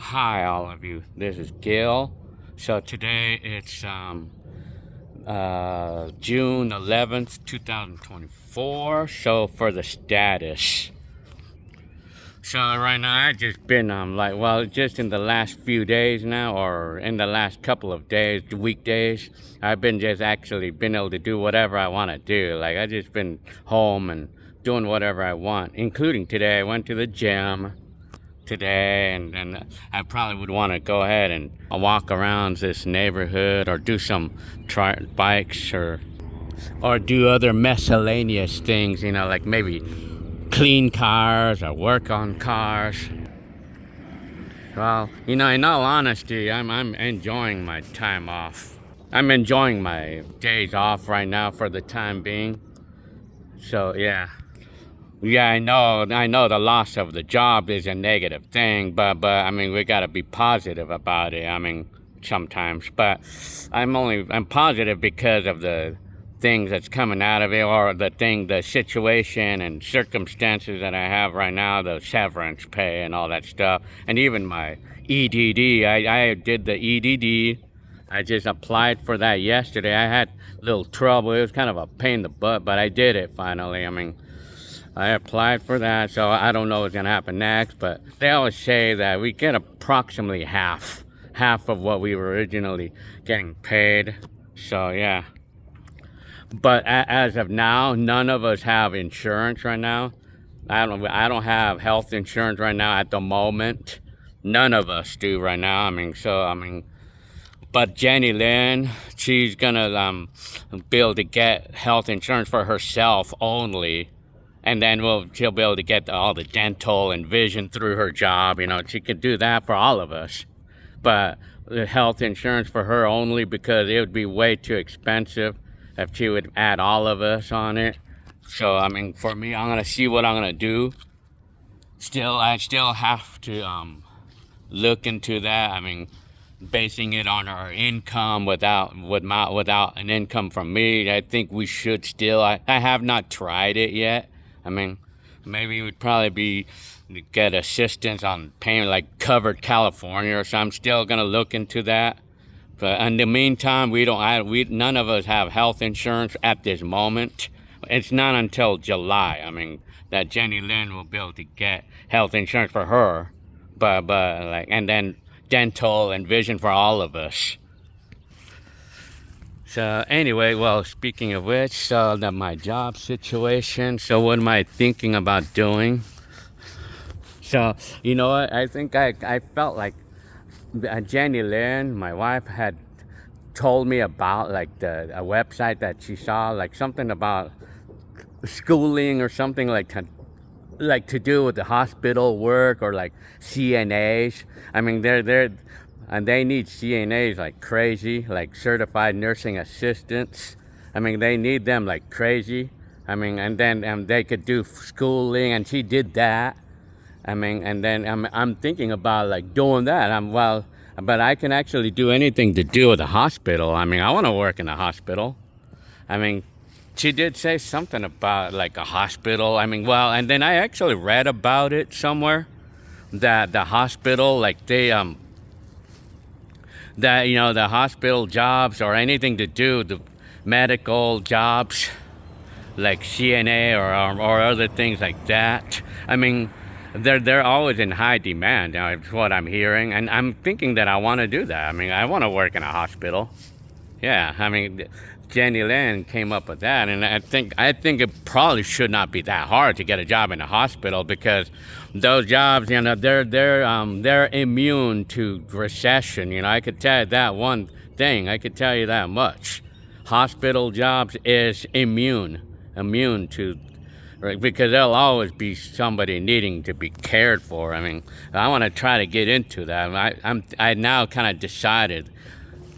Hi, all of you. This is Gil. So today it's June 11th, 2024. So for the status. So right now I just been just in the last few days now, or in the last couple of days, weekdays, I've been just actually been able to do whatever I want to do. Like I just been home and doing whatever I want, including today. I went to the gym today, and I probably would want to go ahead and walk around this neighborhood or do some bikes or do other miscellaneous things, like maybe clean cars or work on cars. Well, in all honesty, I'm enjoying my time off. I'm enjoying my days off right now for the time being. So yeah. Yeah, I know the loss of the job is a negative thing, but I mean, we gotta be positive about it. I mean, sometimes, but I'm positive because of the things that's coming out of it, or the situation and circumstances that I have right now, the severance pay and all that stuff, and even my EDD. I did the EDD. I just applied for that yesterday. I had a little trouble. It was kind of a pain in the butt, but I did it finally. I mean, I applied for that, so I don't know what's gonna happen next, but they always say that we get approximately half of what we were originally getting paid. So yeah. But as of now, none of us have insurance right now. I don't have health insurance right now at the moment. None of us do right now. But Jenny Lynn, she's gonna be able to get health insurance for herself only. And then she'll be able to get all the dental and vision through her job. She could do that for all of us. But the health insurance for her only, because it would be way too expensive if she would add all of us on it. So, I mean, for me, I'm going to see what I'm going to do. I still have to look into that. I mean, basing it on our income without an income from me, I think we should still. I have not tried it yet. I mean, maybe we'd probably get assistance on paying, like covered California or something. I'm still gonna look into that. But in the meantime, none of us have health insurance at this moment. It's not until July. I mean, that Jenny Lynn will be able to get health insurance for her, and then dental and vision for all of us. So anyway, well, speaking of which, so my job situation, so what am I thinking about doing? So, you know what, I think I felt like Jenny Lynn, my wife, had told me about like a website that she saw, like something about schooling or something like to do with the hospital work, or like CNAs. I mean, and they need CNAs like crazy, like certified nursing assistants. I mean, they need them like crazy. I mean, and then they could do schooling, and she did that. I mean, and then I'm thinking about like doing that. But I can actually do anything to do with the hospital. I mean, I want to work in a hospital. I mean, she did say something about like a hospital. I mean, well, and then I actually read about it somewhere, that the hospital, like the hospital jobs, or anything to do with the medical jobs, like CNA or other things like that. I mean, they're always in high demand. Now, it's what I'm hearing, and I'm thinking that I want to do that. I mean, I want to work in a hospital. Yeah, I mean, Jenny Lynn came up with that, and I think it probably should not be that hard to get a job in a hospital, because those jobs, they're immune to recession. I could tell you that one thing. I could tell you that much. Hospital jobs is immune to, right, because there'll always be somebody needing to be cared for. I mean, I want to try to get into that. I now kind of decided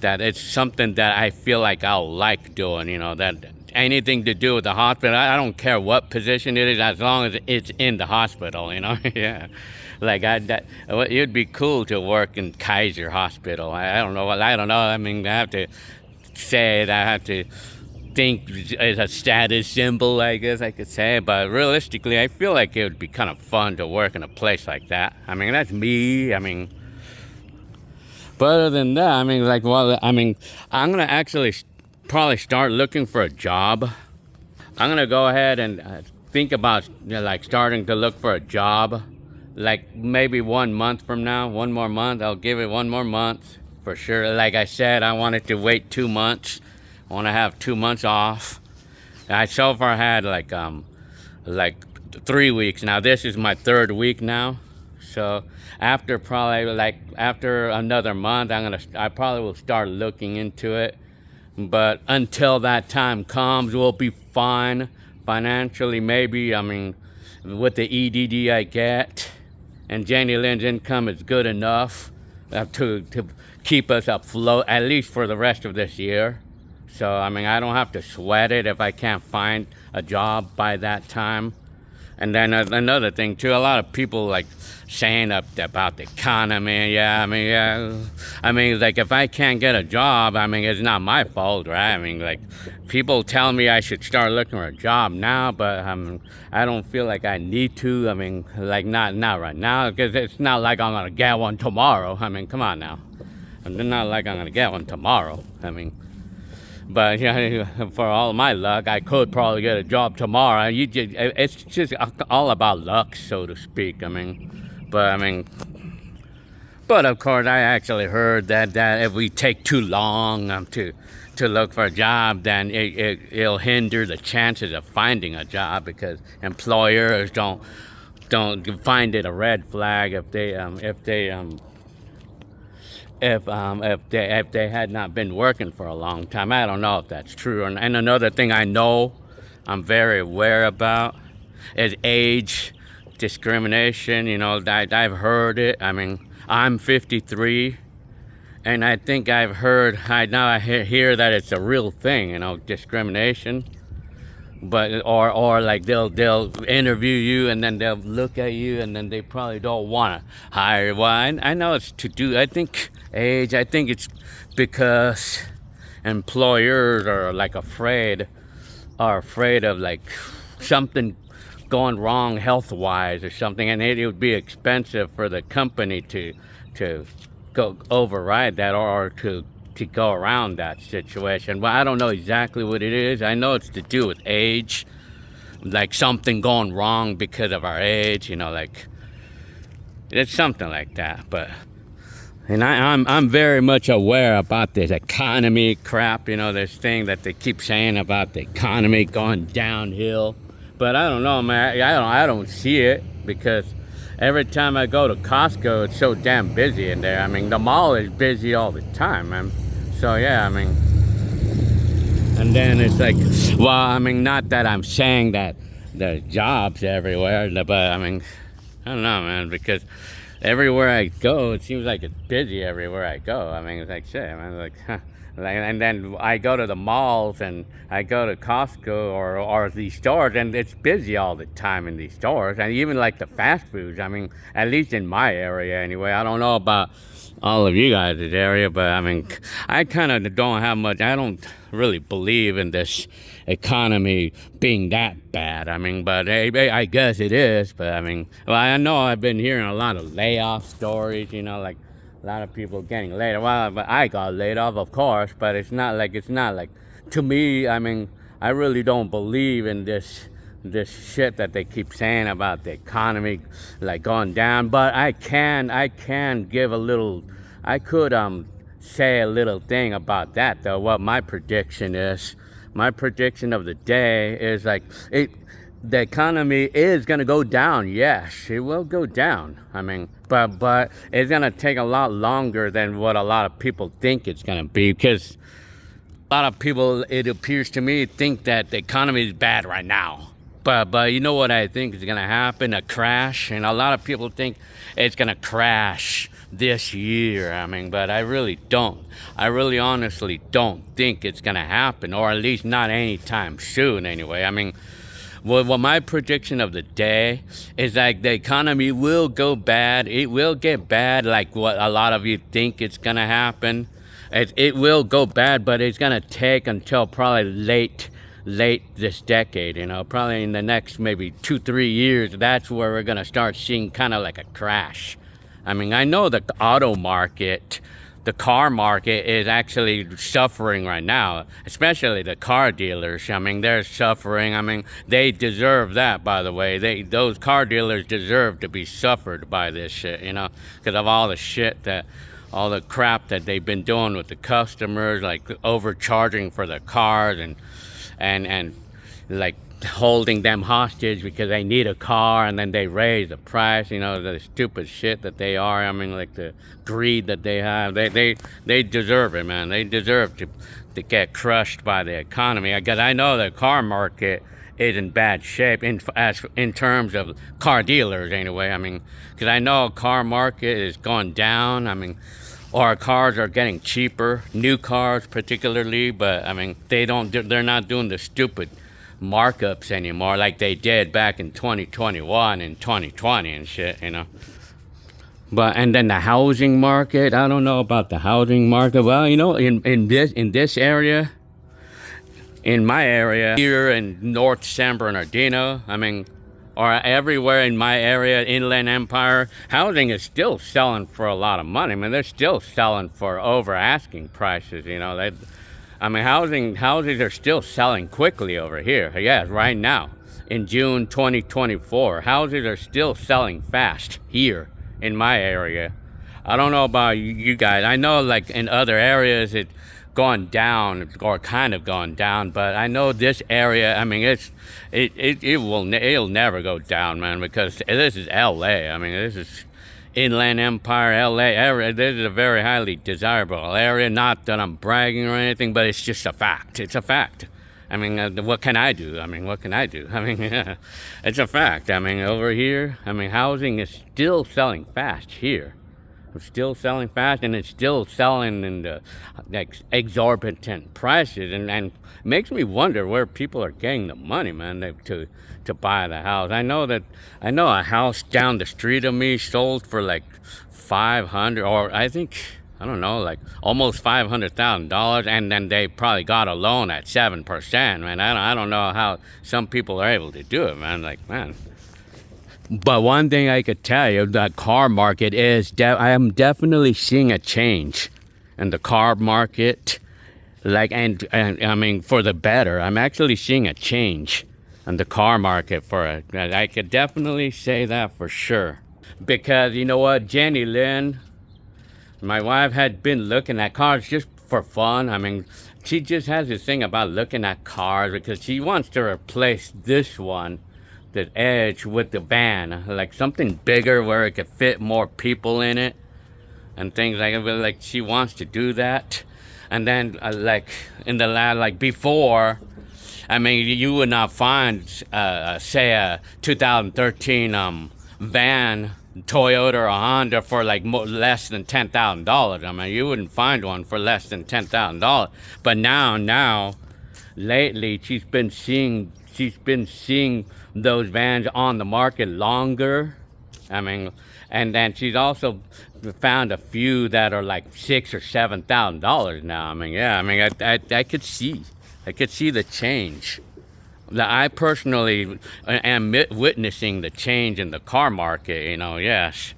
that it's something that I feel like I'll like doing, that anything to do with the hospital. I don't care what position it is, as long as it's in the hospital, yeah. Like it'd be cool to work in Kaiser Hospital. I don't know. I mean, I have to say that I have to think as a status symbol, I guess I could say. But realistically, I feel like it would be kind of fun to work in a place like that. I mean, that's me. I mean, But other than that, I mean, like, well, I mean, I'm gonna actually probably start looking for a job. I'm gonna go ahead and think about like starting to look for a job, like maybe 1 month from now, one more month. I'll give it 1 more month for sure. Like I said, I wanted to wait 2 months. I want to have 2 months off. I so far had like 3 weeks now. This is my third week now. So after probably like after another month, I probably will start looking into it. But until that time comes, we'll be fine financially. Maybe, I mean, with the EDD I get, and Jenny Lynn's income is good enough to keep us afloat at least for the rest of this year. So I mean, I don't have to sweat it if I can't find a job by that time. And then another thing too, a lot of people like saying about the economy. Yeah, I mean, like if I can't get a job, I mean, it's not my fault, right? I mean, like people tell me I should start looking for a job now, but I don't feel like I need to. I mean, like not right now, because it's not like I'm gonna get one tomorrow. I mean, come on now, it's not like I'm gonna get one tomorrow. I mean. But yeah, for all my luck, I could probably get a job tomorrow. It's just all about luck, so to speak. I mean, but of course, I actually heard that if we take too long to look for a job, then it'll hinder the chances of finding a job, because employers don't find it a red flag if they had not been working for a long time. I don't know if that's true. And another thing I know I'm very aware about is age discrimination. You know, I've heard it. I mean, I'm 53, and I think I hear that it's a real thing, you know, discrimination. But or like they'll interview you, and then they'll look at you, and then they probably don't want to hire you. Well, I know it's to do, I think age, I think it's because employers are like afraid of like something going wrong health wise or something, and it would be expensive for the company to go override that, or to go around that situation. Well, I don't know exactly what it is. I know it's to do with age, like something going wrong because of our age, you know, like it's something like that. But and I'm very much aware about this economy crap, you know, this thing that they keep saying about the economy going downhill. But I don't know, man. I don't see it, because every time I go to Costco, it's so damn busy in there. I mean, the mall is busy all the time, man. So yeah, I mean, and then it's like, well, I mean, not that I'm saying that there's jobs everywhere, but I mean, I don't know, man, because everywhere I go, it seems like it's busy everywhere I go. I mean, it's like shit, man, like, huh. And then I go to the malls, and I go to Costco or these stores, and it's busy all the time in these stores. And even like the fast foods, I mean, at least in my area anyway. I don't know about all of you guys' area, but I mean, I kind of don't have much. I don't really believe in this economy being that bad. I mean, but I guess it is. But I mean, well, I know I've been hearing a lot of layoff stories, you know, like a lot of people getting laid off. Well, but I got laid off, of course, but it's not like to me, I mean, I really don't believe in this shit that they keep saying about the economy like going down. But I can give a little, I could say a little thing about that though. What my prediction is, my prediction of the day is like the economy is going to go down. Yes, it will go down. I mean, but it's going to take a lot longer than what a lot of people think it's going to be, because a lot of people, it appears to me, think that the economy is bad right now. But you know what I think is going to happen? A crash. And a lot of people think it's going to crash this year. I mean, but I really don't. I really honestly don't think it's going to happen, or at least not anytime soon anyway. I mean, well, my prediction of the day is like the economy will go bad. It will get bad, like what a lot of you think it's going to happen. It will go bad, but it's going to take until probably late this decade, you know, probably in the next maybe 2-3 years. That's where we're going to start seeing kind of like a crash. I mean, I know that the auto market the car market is actually suffering right now, especially the car dealers. I mean, they're suffering. I mean, they deserve that, by the way. Those car dealers deserve to be suffered by this shit, you know, because of all the shit all the crap that they've been doing with the customers, like overcharging for their cars and like holding them hostage because they need a car, and then they raise the price, you know, the stupid shit that they are. I mean, like the greed that they have. They deserve it, man. They deserve to get crushed by the economy, because I know the car market is in bad shape in terms of car dealers anyway. I mean, because I know car market is going down. I mean, or cars are getting cheaper, new cars particularly, but I mean, they're not doing the stupid markups anymore like they did back in 2021 and 2020 and shit, you know. And then the housing market, I don't know about the housing market. Well, you know, in this area, in my area here in North San Bernardino, I mean, or everywhere in my area, Inland Empire, housing is still selling for a lot of money. I mean, they're still selling for over asking prices, you know. I mean, houses are still selling quickly over here. Yes, right now, in June 2024, houses are still selling fast here in my area. I don't know about you guys. I know, like, in other areas, it's gone down, or kind of gone down, but I know this area, I mean, it'll never go down, man, because this is LA. I mean, this is Inland Empire, LA area. This is a very highly desirable area. Not that I'm bragging or anything, but it's just a fact. It's a fact. I mean, what can I do? I mean, what can I do? I mean, yeah, it's a fact. I mean, over here, I mean, housing is still selling fast here. It's still selling fast, and it's still selling in the exorbitant prices, and makes me wonder where people are getting the money, man, to buy the house. I know a house down the street of me sold for like 500, or I don't know, like almost $500,000, and then they probably got a loan at 7%, man. I don't know how some people are able to do it, man. Like, man. But one thing I could tell you, the car market is, I am definitely seeing a change in the car market. Like, and I mean, for the better. I'm actually seeing a change in the car market I could definitely say that for sure. Because, you know what, Jenny Lynn, my wife, had been looking at cars just for fun. I mean, she just has this thing about looking at cars because she wants to replace this one, the Edge, with the van, like something bigger where it could fit more people in it and things like that. Like, she wants to do that. And then like in the lab, like before, I mean, you would not find say a 2013 van, Toyota or a Honda, for like less than $10,000. I mean, you wouldn't find one for less than $10,000. But now lately, she's been seeing those vans on the market longer. I mean, and then she's also found a few that are like $6,000 or $7,000 now. I mean, yeah, I mean, I could see the change. I personally am witnessing the change in the car market, you know, yes.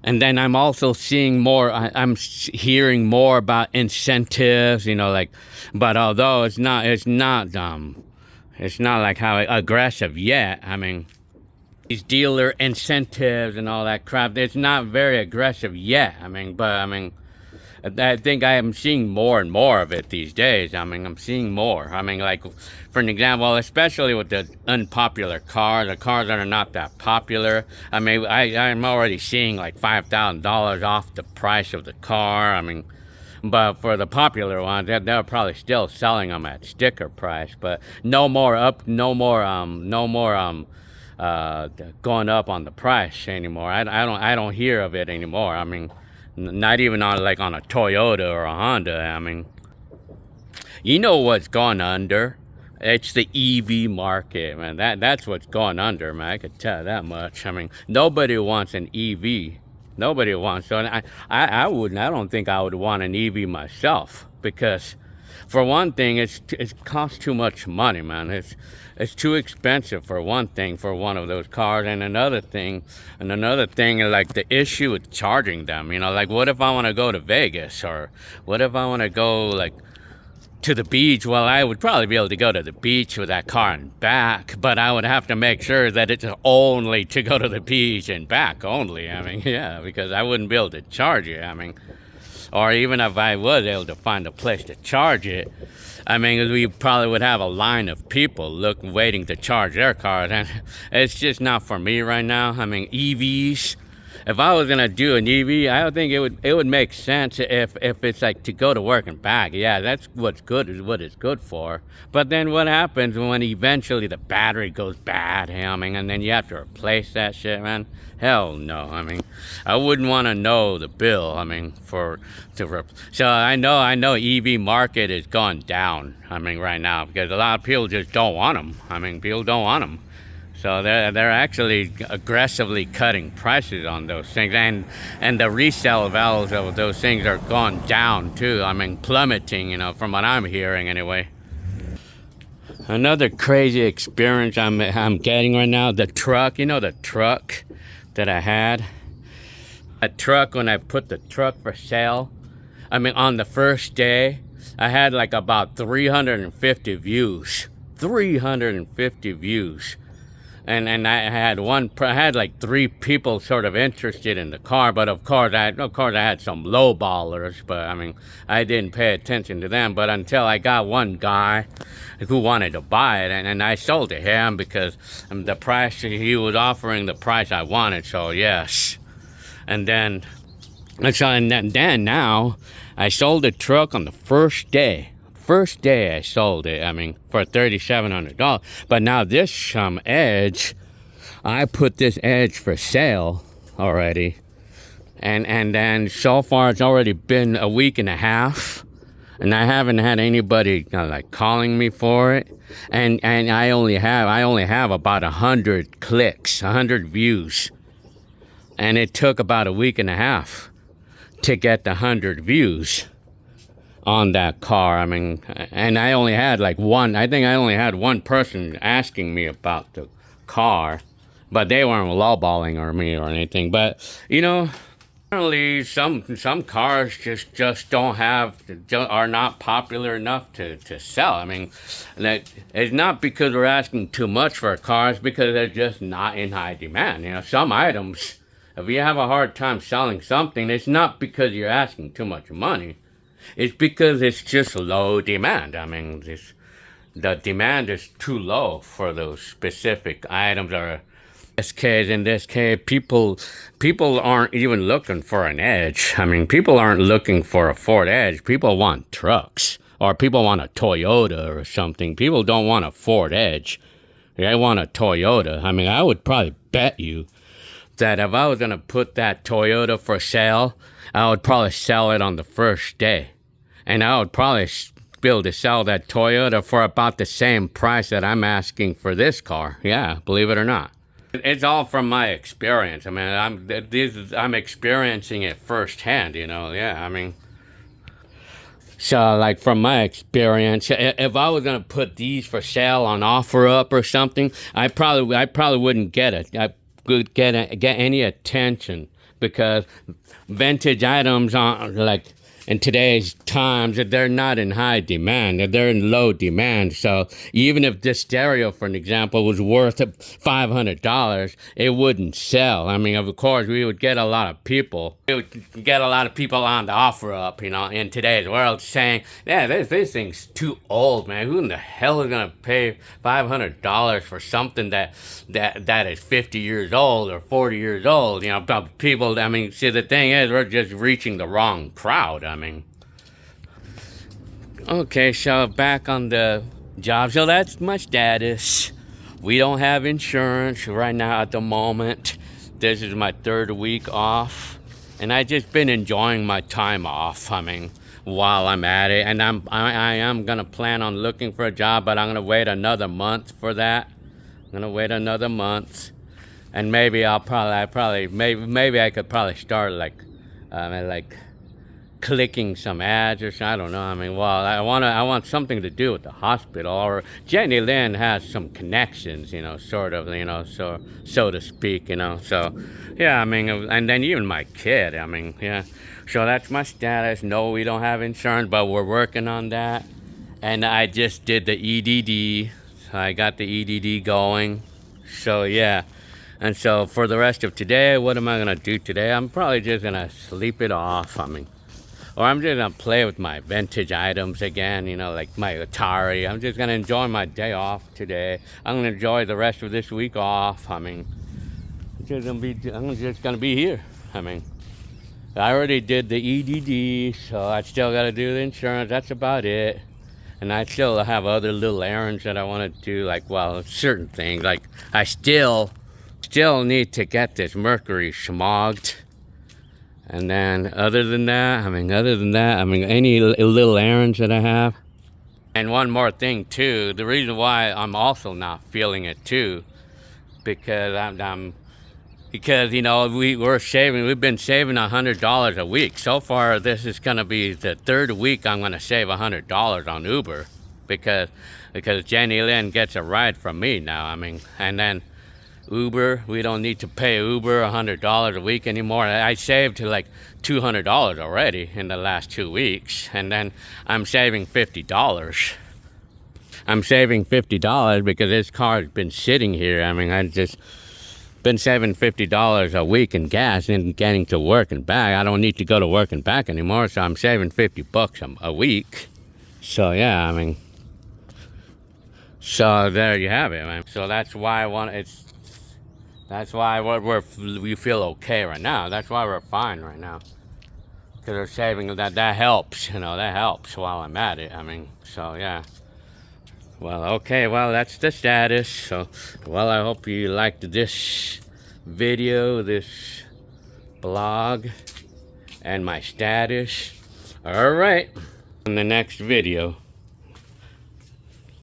And then I'm also seeing more, I'm hearing more about incentives, you know, like, but although it's not like how aggressive yet. I mean, these dealer incentives and all that crap, it's not very aggressive yet. I mean, but I mean, I think I am seeing more and more of it these days. I mean, I'm seeing more. I mean, like, for an example, especially with the unpopular cars, the cars that are not that popular. I mean, I'm already seeing like $5,000 off the price of the car. I mean, but for the popular ones, they're probably still selling them at sticker price. But no more going up on the price anymore. I don't hear of it anymore. I mean, not even on a Toyota or a Honda. I mean, you know what's gone under? It's the EV market, man. That's what's gone under, man. I could tell that much. I mean, nobody wants an EV. Nobody wants. So I don't think I would want an EV myself, because for one thing, it costs too much money, man. It's too expensive for one thing for one of those cars, and another thing, like the issue with charging them. You know, like what if I want to go to Vegas, or what if I want to go like to the beach? Well, I would probably be able to go to the beach with that car and back, but I would have to make sure that it's only to go to the beach and back only. I mean, yeah, because I wouldn't be able to charge it. I mean, or even if I was able to find a place to charge it, I mean, we probably would have a line of people waiting to charge their cars, and it's just not for me right now. I mean, EVs. If I was gonna do an EV, I don't think it would make sense if it's like to go to work and back. Yeah, that's what's good, is what it's good for. But then what happens when eventually the battery goes bad? I mean, and then you have to replace that shit, man? Hell no. I mean, I wouldn't want to know the bill. I mean, so I know EV market is going down. I mean, right now, because a lot of people just don't want them. I mean, people don't want them. So they're actually aggressively cutting prices on those things, and the resale values of those things are going down too. I mean, plummeting, you know, from what I'm hearing anyway. Another crazy experience I'm getting right now, the truck, you know, the truck that I had. A truck, when I put the truck for sale, I mean, on the first day, I had like about 350 views. 350 views. And I had like 3 people sort of interested in the car, but of course I had some lowballers, but I mean, I didn't pay attention to them. But until I got one guy who wanted to buy it, and I sold to him because the price he was offering, the price I wanted. So yes, and then now I sold the truck on the first day. First day I sold it, I mean, for $3,700. But now this Edge, I put this Edge for sale already, and then so far it's already been a week and a half, and I haven't had anybody like calling me for it, and I only have about 100 clicks, 100 views, and it took about a week and a half to get the 100 views on that car. I mean, and I only had like I think I only had one person asking me about the car, but they weren't lowballing or me or anything. But you know, apparently some cars just are not popular enough to sell. I mean, that it's not because we're asking too much for cars, because they're just not in high demand. You know, some items, if you have a hard time selling something, it's not because you're asking too much money. It's because it's just low demand. I mean, the demand is too low for those specific items. Or in this case, people aren't even looking for an Edge. I mean, people aren't looking for a Ford Edge. People want trucks, or people want a Toyota or something. People don't want a Ford Edge. They want a Toyota. I mean, I would probably bet you that if I was going to put that Toyota for sale, I would probably sell it on the first day. And I would probably be able to sell that Toyota for about the same price that I'm asking for this car. Yeah, believe it or not. It's all from my experience. I mean, I'm experiencing it firsthand, you know. Yeah, I mean, so like from my experience, if I was gonna put these for sale on OfferUp or something, I probably wouldn't get it. I would get any attention, because vintage items aren't like, in today's times, they're not in high demand, they're in low demand. So even if this stereo, for an example, was worth $500, it wouldn't sell. I mean, of course, we would get a lot of people. We would get a lot of people on the OfferUp, you know, in today's world saying, yeah, this thing's too old, man. Who in the hell is gonna pay $500 for something that is 50 years old or 40 years old? You know, people, I mean, see, the thing is, we're just reaching the wrong crowd. I mean, okay, so back on the job. So that's my status. We don't have insurance right now at the moment. This is my 3rd week off, and I just been enjoying my time off. I mean, while I'm at it, and I am gonna plan on looking for a job, but I'm gonna wait another month for that. I'm gonna wait another month, and maybe maybe I could probably start like clicking some ads or something. I don't know. I mean, well, I want something to do with the hospital, or Jenny Lynn has some connections, you know, sort of, you know, so to speak, you know. So, yeah, I mean, and then even my kid, I mean, yeah. So that's my status. No, we don't have insurance, but we're working on that. And I just did the EDD. So I got the EDD going. So, yeah. And so for the rest of today, what am I going to do today? I'm probably just going to sleep it off. I mean, or I'm just going to play with my vintage items again, you know, like my Atari. I'm just going to enjoy my day off today. I'm going to enjoy the rest of this week off. I mean, I'm just going to be here. I mean, I already did the EDD, so I still got to do the insurance. That's about it. And I still have other little errands that I want to do, like, well, certain things. Like, I still need to get this mercury smogged. And then other than that, I mean, any little errands that I have. And one more thing too, the reason why I'm also not feeling it too, because because, you know, we've been saving $100 a week. So far, this is gonna be the third week I'm gonna save $100 on Uber, because Jenny Lynn gets a ride from me now. I mean, and then Uber, we don't need to pay Uber $100 a week anymore. I saved to like $200 already in the last 2 weeks, and then I'm saving $50. I'm saving $50 because this car's been sitting here. I mean, I just been saving $50 a week in gas and getting to work and back. I don't need to go to work and back anymore, so I'm saving $50 a week. So yeah, I mean, so there you have it, man. So that's why that's why we feel okay right now. That's why we're fine right now, because we're saving. That helps, you know. That helps while I'm at it. I mean, so yeah. Well, okay. Well, that's the status. So, well, I hope you liked this video, this blog, and my status. All right. In the next video.